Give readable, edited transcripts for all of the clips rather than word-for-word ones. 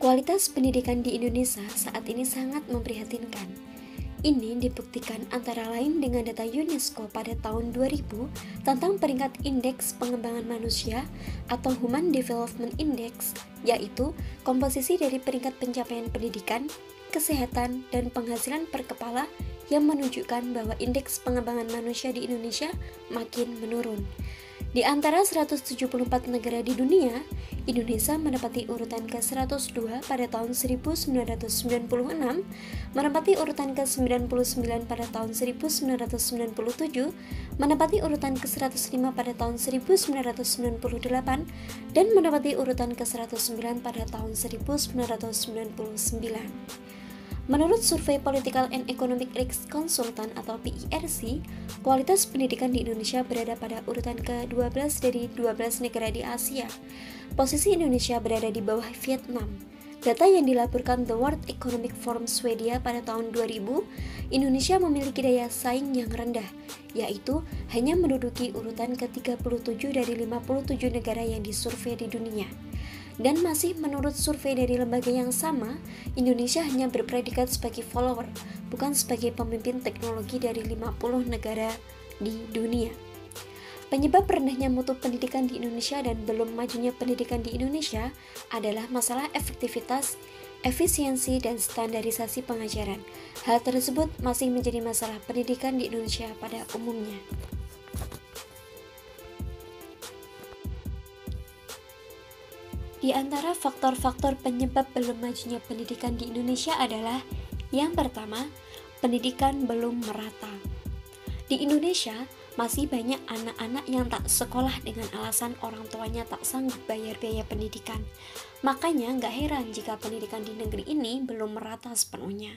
Kualitas pendidikan di Indonesia saat ini sangat memprihatinkan. Ini dibuktikan antara lain dengan data UNESCO pada tahun 2000 tentang peringkat Indeks Pengembangan Manusia atau Human Development Index, yaitu komposisi dari peringkat pencapaian pendidikan, kesehatan, dan penghasilan per kepala yang menunjukkan bahwa indeks pengembangan manusia di Indonesia makin menurun. Di antara 174 negara di dunia, Indonesia menempati urutan ke-102 pada tahun 1996, menempati urutan ke-99 pada tahun 1997, menempati urutan ke-105 pada tahun 1998, dan menempati urutan ke-109 pada tahun 1999. Menurut survei Political and Economic Risk Consultant atau PIRC, kualitas pendidikan di Indonesia berada pada urutan ke-12 dari 12 negara di Asia. Posisi Indonesia berada di bawah Vietnam. Data yang dilaporkan The World Economic Forum Swedia pada tahun 2000, Indonesia memiliki daya saing yang rendah, yaitu hanya menduduki urutan ke-37 dari 57 negara yang disurvei di dunia. Dan masih menurut survei dari lembaga yang sama, Indonesia hanya berpredikat sebagai follower, bukan sebagai pemimpin teknologi dari 50 negara di dunia. Penyebab rendahnya mutu pendidikan di Indonesia dan belum majunya pendidikan di Indonesia adalah masalah efektivitas, efisiensi, dan standarisasi pengajaran. Hal tersebut masih menjadi masalah pendidikan di Indonesia pada umumnya. Di antara faktor-faktor penyebab belum majunya pendidikan di Indonesia adalah yang pertama, pendidikan belum merata. Di Indonesia, masih banyak anak-anak yang tak sekolah dengan alasan orang tuanya tak sanggup bayar biaya pendidikan. Makanya nggak heran jika pendidikan di negeri ini belum merata sepenuhnya.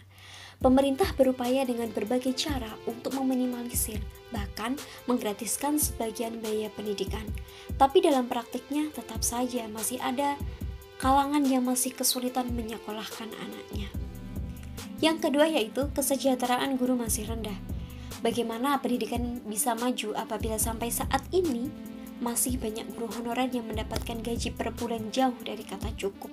Pemerintah berupaya dengan berbagai cara untuk meminimalisir, bahkan menggratiskan sebagian biaya pendidikan. Tapi dalam praktiknya tetap saja masih ada kalangan yang masih kesulitan menyekolahkan anaknya. Yang kedua yaitu kesejahteraan guru masih rendah. Bagaimana pendidikan bisa maju apabila sampai saat ini masih banyak guru honorer yang mendapatkan gaji per bulan jauh dari kata cukup.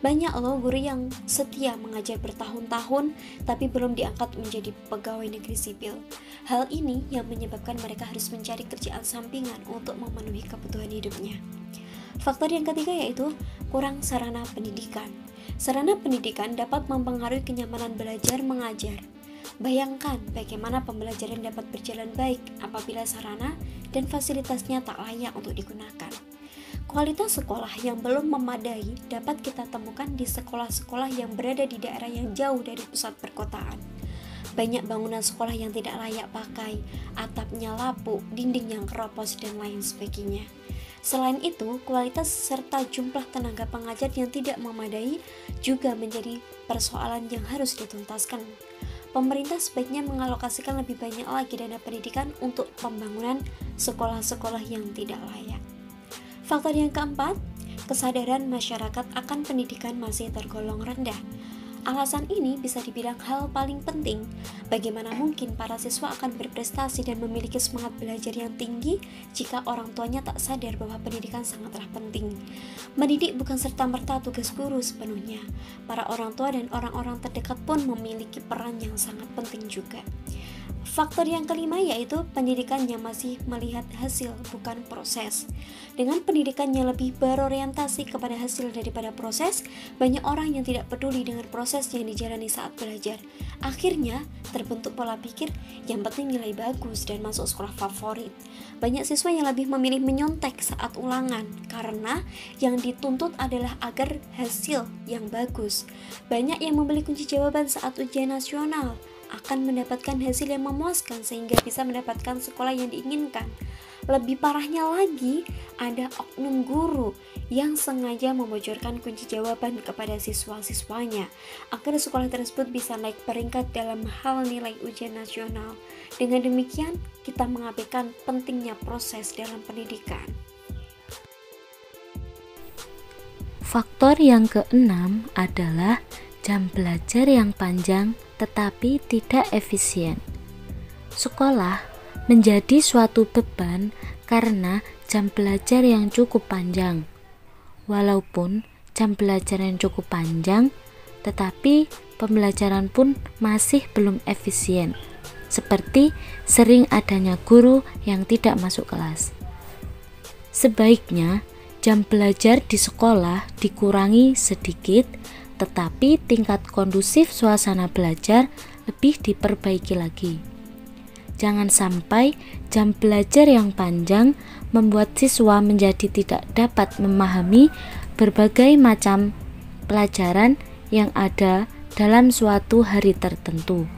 Banyak loh guru yang setia mengajar bertahun-tahun tapi belum diangkat menjadi pegawai negeri sipil. Hal ini yang menyebabkan mereka harus mencari kerjaan sampingan untuk memenuhi kebutuhan hidupnya. Faktor yang ketiga yaitu kurang sarana pendidikan. Sarana pendidikan dapat mempengaruhi kenyamanan belajar mengajar. Bayangkan bagaimana pembelajaran dapat berjalan baik apabila sarana dan fasilitasnya tak layak untuk digunakan. Kualitas sekolah yang belum memadai dapat kita temukan di sekolah-sekolah yang berada di daerah yang jauh dari pusat perkotaan. Banyak bangunan sekolah yang tidak layak pakai, atapnya lapuk, dinding yang keropos, dan lain sebagainya. Selain itu, kualitas serta jumlah tenaga pengajar yang tidak memadai juga menjadi persoalan yang harus dituntaskan. Pemerintah sebaiknya mengalokasikan lebih banyak lagi dana pendidikan untuk pembangunan sekolah-sekolah yang tidak layak. Faktor yang keempat, kesadaran masyarakat akan pendidikan masih tergolong rendah. Alasan ini bisa dibilang hal paling penting. Bagaimana mungkin para siswa akan berprestasi dan memiliki semangat belajar yang tinggi jika orang tuanya tak sadar bahwa pendidikan sangatlah penting. Mendidik bukan serta-merta tugas guru sepenuhnya. Para orang tua dan orang-orang terdekat pun memiliki peran yang sangat penting juga. Faktor yang kelima yaitu pendidikan yang masih melihat hasil bukan proses. Dengan pendidikan yang lebih berorientasi kepada hasil daripada proses, banyak orang yang tidak peduli dengan proses yang dijalani saat belajar. Akhirnya terbentuk pola pikir yang penting nilai bagus dan masuk sekolah favorit. Banyak siswa yang lebih memilih menyontek saat ulangan karena yang dituntut adalah agar hasil yang bagus. Banyak yang membeli kunci jawaban saat ujian nasional akan mendapatkan hasil yang memuaskan sehingga bisa mendapatkan sekolah yang diinginkan. Lebih parahnya lagi, ada oknum guru yang sengaja membocorkan kunci jawaban kepada siswa-siswanya agar sekolah tersebut bisa naik peringkat dalam hal nilai ujian nasional. Dengan demikian, kita mengabaikan pentingnya proses dalam pendidikan. Faktor yang keenam adalah jam belajar yang panjang tetapi tidak efisien. Sekolah menjadi suatu beban karena jam belajar yang cukup panjang. Walaupun jam belajar yang cukup panjang, tetapi pembelajaran pun masih belum efisien, seperti sering adanya guru yang tidak masuk kelas. Sebaiknya jam belajar di sekolah dikurangi sedikit, tetapi tingkat kondusif suasana belajar lebih diperbaiki lagi. Jangan sampai jam belajar yang panjang membuat siswa menjadi tidak dapat memahami berbagai macam pelajaran yang ada dalam suatu hari tertentu.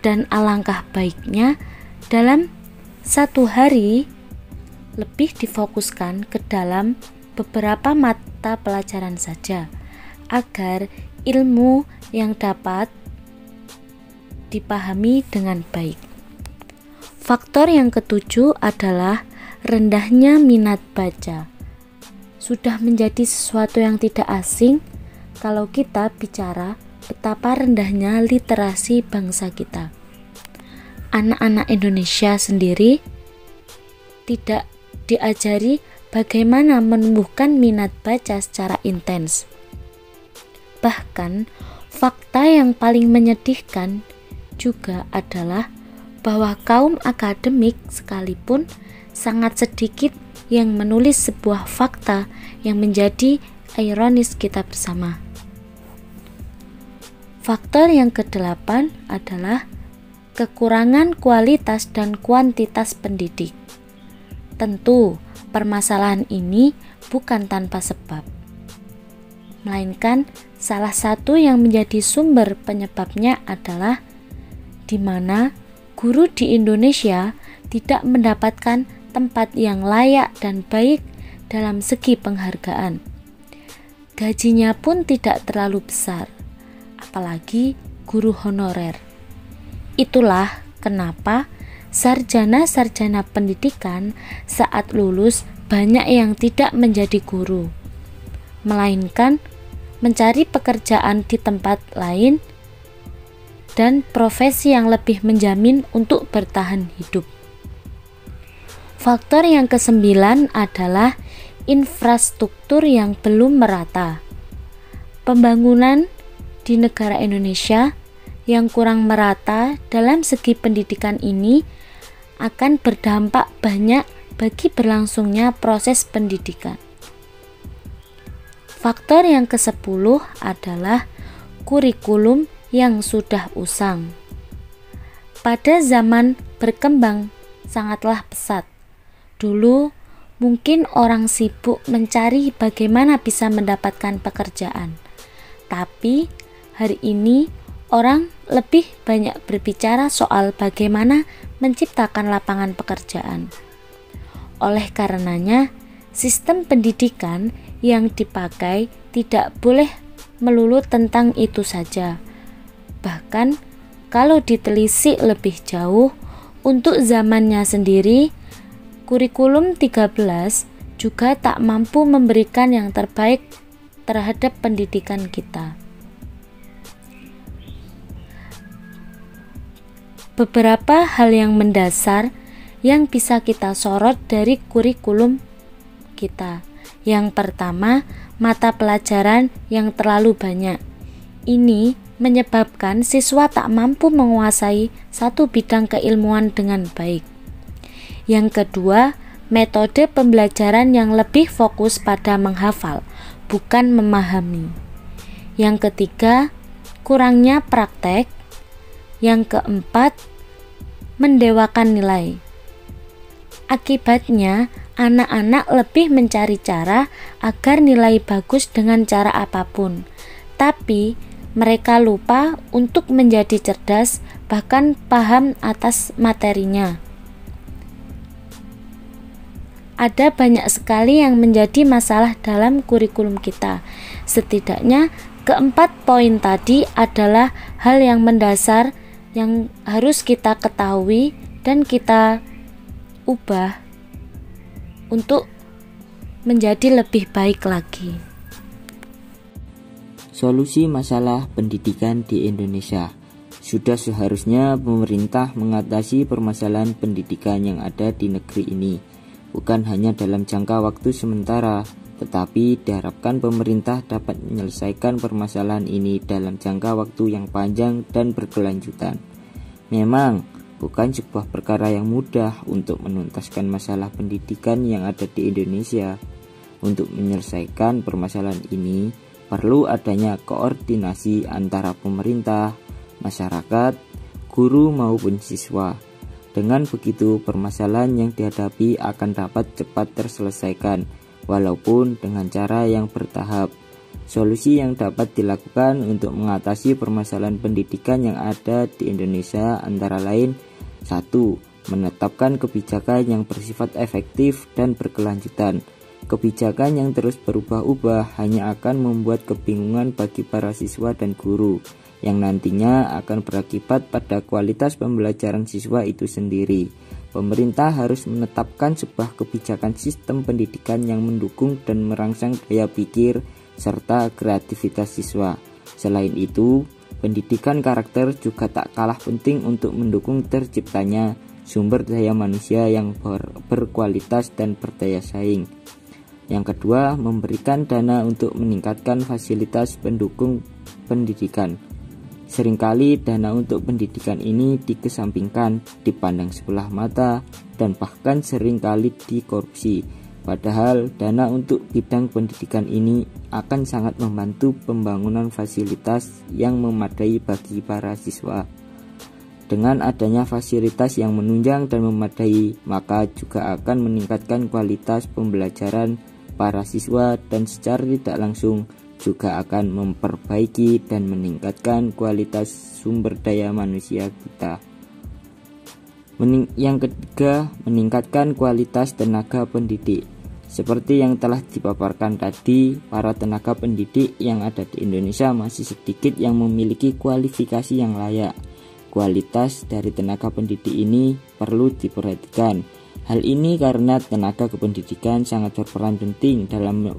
Dan alangkah baiknya dalam satu hari lebih difokuskan ke dalam beberapa mata pelajaran saja, agar ilmu yang dapat dipahami dengan baik. Faktor yang ketujuh adalah rendahnya minat baca. Sudah menjadi sesuatu yang tidak asing kalau kita bicara betapa rendahnya literasi bangsa kita. Anak-anak Indonesia sendiri tidak diajari bagaimana menumbuhkan minat baca secara intens. Bahkan, fakta yang paling menyedihkan juga adalah bahwa kaum akademik sekalipun sangat sedikit yang menulis sebuah fakta yang menjadi ironis kita bersama. Faktor yang kedelapan adalah kekurangan kualitas dan kuantitas pendidik. Tentu, permasalahan ini bukan tanpa sebab, melainkan salah satu yang menjadi sumber penyebabnya adalah di mana guru di Indonesia tidak mendapatkan tempat yang layak dan baik dalam segi penghargaan. Gajinya pun tidak terlalu besar, apalagi guru honorer. Itulah kenapa sarjana-sarjana pendidikan saat lulus banyak yang tidak menjadi guru, melainkan mencari pekerjaan di tempat lain dan profesi yang lebih menjamin untuk bertahan hidup. Faktor yang kesembilan adalah infrastruktur yang belum merata. Pembangunan di negara Indonesia yang kurang merata dalam segi pendidikan ini akan berdampak banyak bagi berlangsungnya proses pendidikan. Faktor yang ke-10 adalah kurikulum yang sudah usang. Pada zaman berkembang sangatlah pesat. Dulu mungkin orang sibuk mencari bagaimana bisa mendapatkan pekerjaan. Tapi hari ini orang lebih banyak berbicara soal bagaimana menciptakan lapangan pekerjaan. Oleh karenanya, sistem pendidikan yang dipakai tidak boleh melulu tentang itu saja. Bahkan kalau ditelisik lebih jauh, untuk zamannya sendiri, kurikulum 13 juga tak mampu memberikan yang terbaik terhadap pendidikan kita. Beberapa hal yang mendasar yang bisa kita sorot dari kurikulum kita. Yang pertama, mata pelajaran yang terlalu banyak. Ini menyebabkan siswa tak mampu menguasai satu bidang keilmuan dengan baik. Yang kedua, metode pembelajaran yang lebih fokus pada menghafal, bukan memahami. Yang ketiga, kurangnya praktek. Yang keempat, mendewakan nilai. Akibatnya, anak-anak lebih mencari cara agar nilai bagus dengan cara apapun. Tapi, mereka lupa untuk menjadi cerdas, bahkan paham atas materinya. Ada banyak sekali yang menjadi masalah dalam kurikulum kita. Setidaknya, keempat poin tadi adalah hal yang mendasar yang harus kita ketahui dan kita ubah untuk menjadi lebih baik lagi. Solusi masalah pendidikan di Indonesia. Sudah seharusnya pemerintah mengatasi permasalahan pendidikan yang ada di negeri ini, bukan hanya dalam jangka waktu sementara, tetapi diharapkan pemerintah dapat menyelesaikan permasalahan ini dalam jangka waktu yang panjang dan berkelanjutan. Memang bukan sebuah perkara yang mudah untuk menuntaskan masalah pendidikan yang ada di Indonesia. Untuk menyelesaikan permasalahan ini, perlu adanya koordinasi antara pemerintah, masyarakat, guru maupun siswa. Dengan begitu, permasalahan yang dihadapi akan dapat cepat terselesaikan, walaupun dengan cara yang bertahap. Solusi yang dapat dilakukan untuk mengatasi permasalahan pendidikan yang ada di Indonesia antara lain: 1. Menetapkan kebijakan yang bersifat efektif dan berkelanjutan. Kebijakan yang terus berubah-ubah hanya akan membuat kebingungan bagi para siswa dan guru, yang nantinya akan berakibat pada kualitas pembelajaran siswa itu sendiri. Pemerintah harus menetapkan sebuah kebijakan sistem pendidikan yang mendukung dan merangsang daya pikir serta kreativitas siswa. Selain itu, pendidikan karakter juga tak kalah penting untuk mendukung terciptanya sumber daya manusia yang berkualitas dan berdaya saing. Yang kedua, memberikan dana untuk meningkatkan fasilitas pendukung pendidikan. Seringkali dana untuk pendidikan ini dikesampingkan, dipandang sebelah mata, dan bahkan seringkali dikorupsi. Padahal dana untuk bidang pendidikan ini akan sangat membantu pembangunan fasilitas yang memadai bagi para siswa. Dengan adanya fasilitas yang menunjang dan memadai, maka juga akan meningkatkan kualitas pembelajaran para siswa dan secara tidak langsung juga akan memperbaiki dan meningkatkan kualitas sumber daya manusia kita. Yang ketiga, meningkatkan kualitas tenaga pendidik. Seperti yang telah dipaparkan tadi, para tenaga pendidik yang ada di Indonesia masih sedikit yang memiliki kualifikasi yang layak. Kualitas dari tenaga pendidik ini perlu diperhatikan. Hal ini karena tenaga kependidikan sangat berperan penting dalam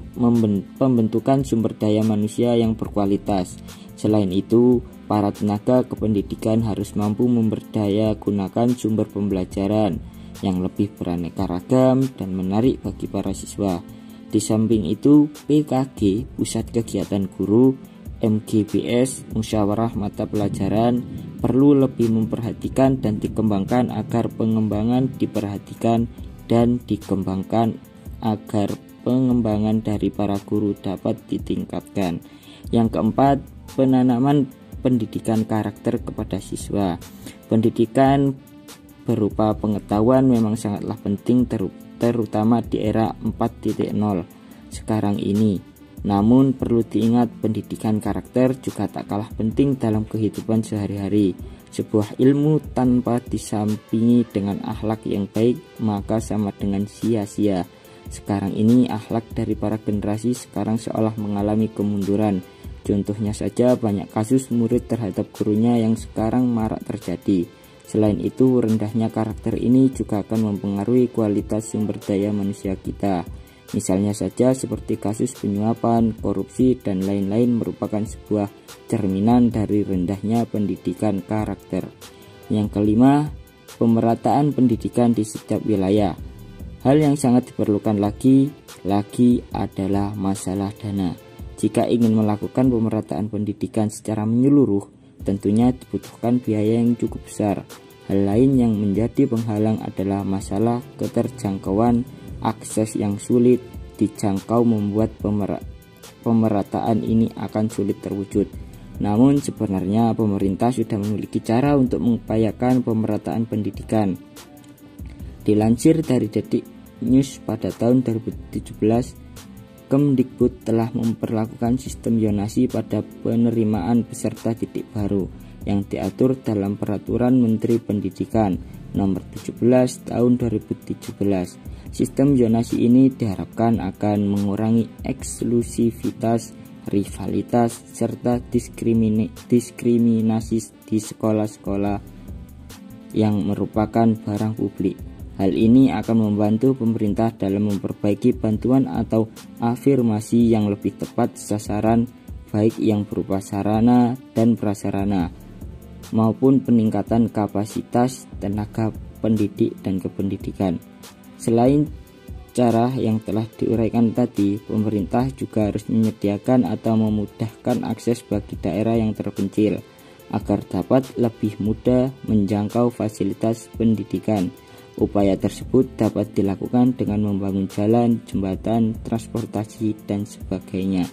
pembentukan sumber daya manusia yang berkualitas. Selain itu, para tenaga kependidikan harus mampu memberdaya gunakan sumber pembelajaran yang lebih beraneka ragam dan menarik bagi para siswa. Di samping itu, PKG, Pusat Kegiatan Guru, MGBS, musyawarah mata pelajaran, perlu lebih memperhatikan dan dikembangkan agar pengembangan diperhatikan dan dikembangkan agar pengembangan dari para guru dapat ditingkatkan. Yang keempat, penanaman pendidikan karakter kepada siswa. Pendidikan berupa pengetahuan memang sangatlah penting terutama di era 4.0 sekarang ini. Namun perlu diingat, pendidikan karakter juga tak kalah penting dalam kehidupan sehari-hari. Sebuah ilmu tanpa disampingi dengan akhlak yang baik maka sama dengan sia-sia. Sekarang ini akhlak dari para generasi sekarang seolah mengalami kemunduran. Contohnya saja banyak kasus murid terhadap gurunya yang sekarang marak terjadi. Selain itu, rendahnya karakter ini juga akan mempengaruhi kualitas sumber daya manusia kita. Misalnya saja seperti kasus penyuapan, korupsi, dan lain-lain merupakan sebuah cerminan dari rendahnya pendidikan karakter. Yang kelima, pemerataan pendidikan di setiap wilayah. Hal yang sangat diperlukan lagi adalah masalah dana. Jika ingin melakukan pemerataan pendidikan secara menyeluruh, tentunya dibutuhkan biaya yang cukup besar. Hal lain yang menjadi penghalang adalah masalah keterjangkauan. Akses yang sulit dijangkau membuat pemerataan ini akan sulit terwujud. Namun sebenarnya pemerintah sudah memiliki cara untuk mengupayakan pemerataan pendidikan. Dilansir dari Detik News pada tahun 2017, Kemdikbud telah memperlakukan sistem zonasi pada penerimaan peserta didik baru yang diatur dalam Peraturan Menteri Pendidikan Nomor 17 Tahun 2017. Sistem zonasi ini diharapkan akan mengurangi eksklusivitas, rivalitas, serta diskriminasi di sekolah-sekolah yang merupakan barang publik. Hal ini akan membantu pemerintah dalam memperbaiki bantuan atau afirmasi yang lebih tepat sasaran, baik yang berupa sarana dan prasarana, maupun peningkatan kapasitas tenaga pendidik dan kependidikan. Selain cara yang telah diuraikan tadi, pemerintah juga harus menyediakan atau memudahkan akses bagi daerah yang terpencil agar dapat lebih mudah menjangkau fasilitas pendidikan. Upaya tersebut dapat dilakukan dengan membangun jalan, jembatan, transportasi, dan sebagainya.